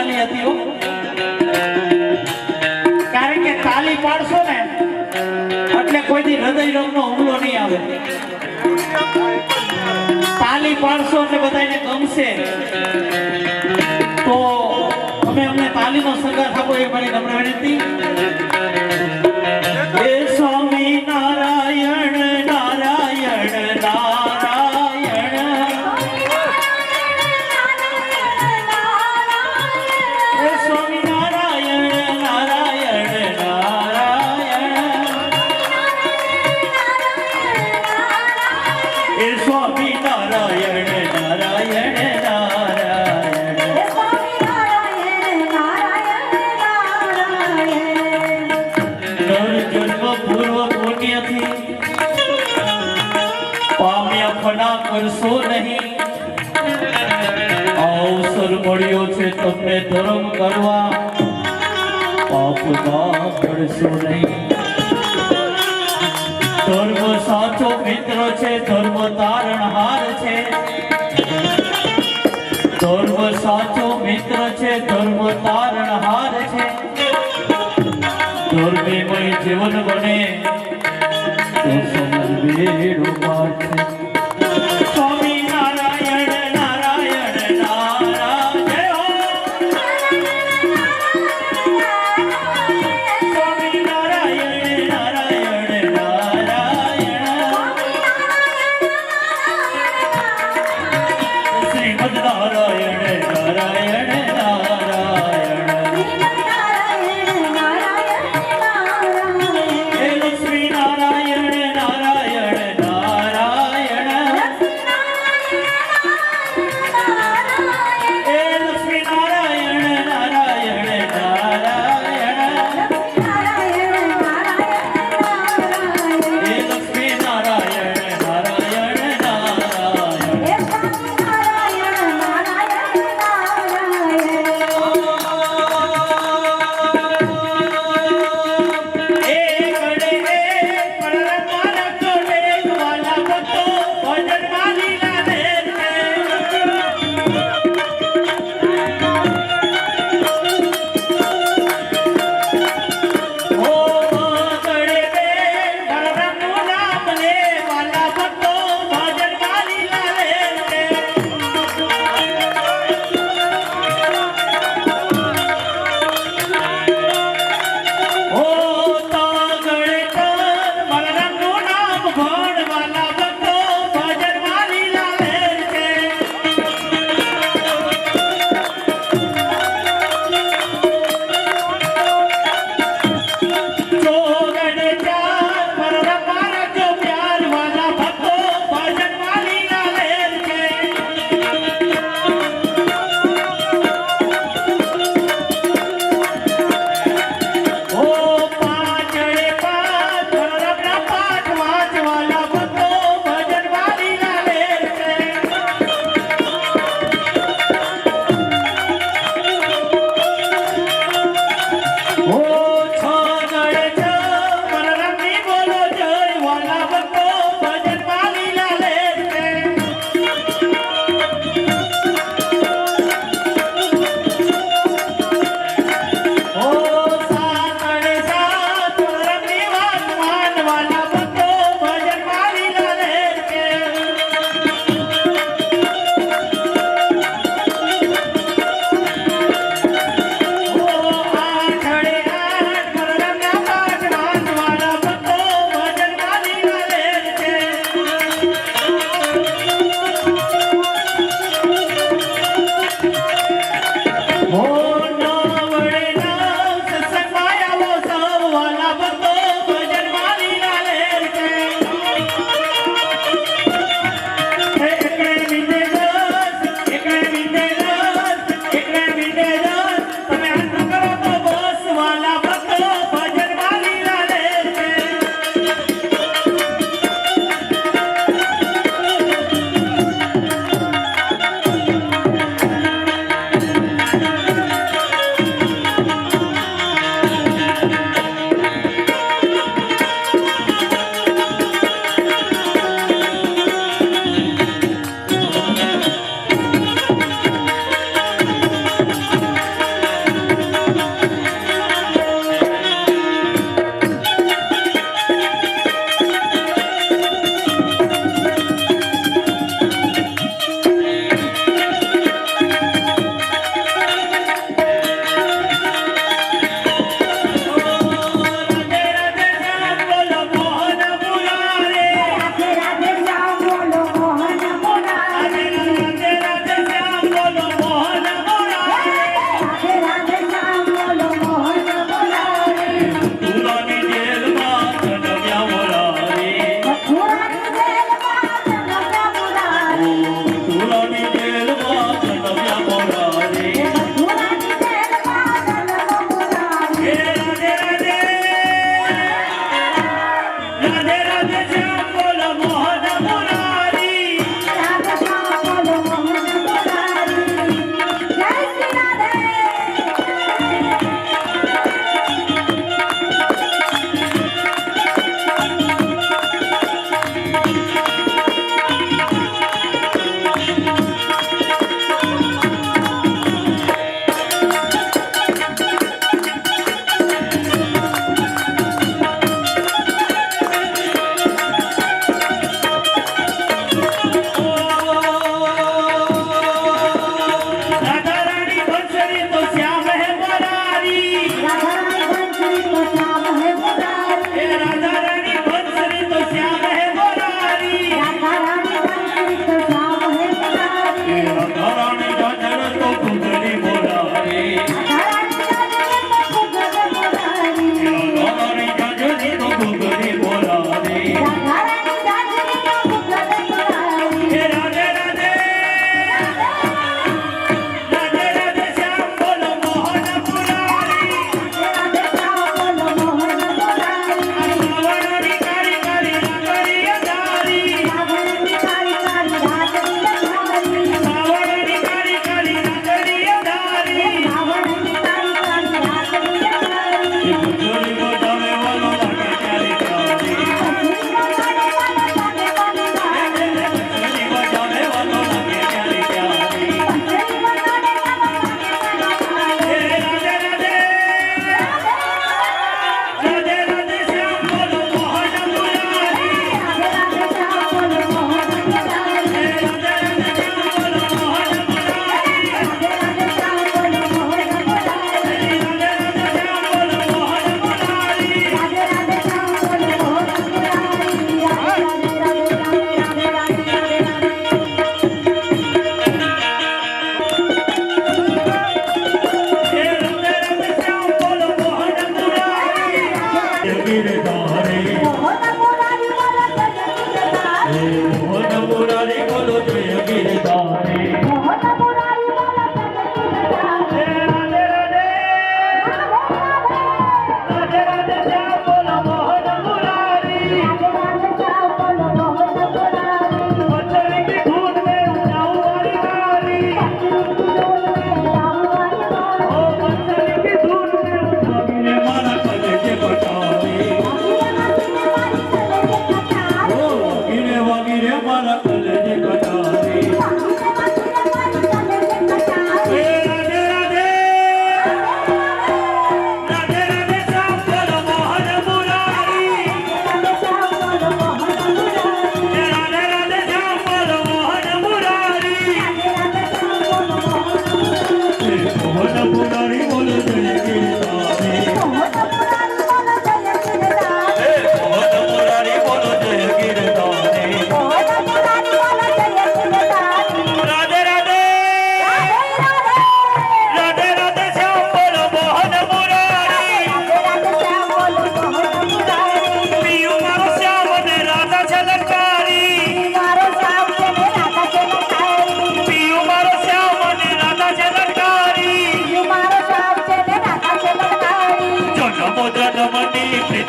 તાલી હતી હો, કારણ કે તાલી પાડશો ને એટલે કોઈથી હૃદય રોગનો હુમલો નહીં આવે. તાલી પાડશો એટલે બધાને ગમશે. તો તમે અમને તાલીનો સંગાથ આપો એ મારી નમ્ર વિનંતી. હે સ્વામી નારાયણ નારાયણ નારાયણ, હે સ્વામી નારાયણ નારાયણ નારાયણ, હે સ્વામી નારાયણ નારાયણ કરશો નહીં. અવસર મળ્યો છે તમને ધર્મ કરવા, પાપમાં પડશો નહીં. ધર્મ સાચો મિત્ર છે, ધર્મ તારણહાર છે. ધર્મ સાચો મિત્ર છે, ધર્મ તારણહાર છે. ધર્મેમય જીવન બને તો સમજ બેડો પાર છે.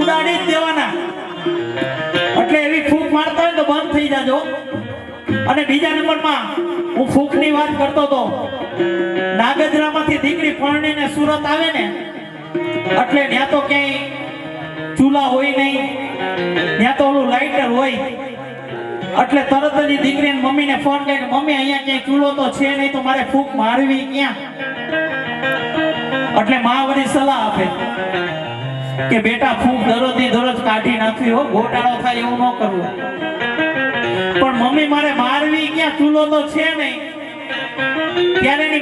ઉડાડી જ દેવાના. એટલે એવી ફૂંક મારતા હોય તો બંધ થઈ જાજો. અને બીજા નંબરમાં હું ફૂંકની વાત કરતો હતો. નાગજરામાંથી દીકરી પરણીને સુરત આવે ને એટલે ત્યાં તો ક્યાંય ચૂલા હોય નહીં, ત્યાં તો ઓલું લાઇટર હોય. એટલે તરત જ ઈ દીકરીને મમ્મીને ફોન કરે કે મમ્મી અહીંયા ક્યાંય ચૂલો તો છે નહીં, તો મારે ફૂંક મારવી ક્યાં? એટલે માં વળી સલાહ આપે કે બેટા ફૂંક દરરોજ કાઢી નાખવી હો, ગોટાળો થાય એવું ન કરવું. પણ મમ્મી મારે મારવી ક્યાં, ચૂલો તો છે નહીં. ત્યારે એની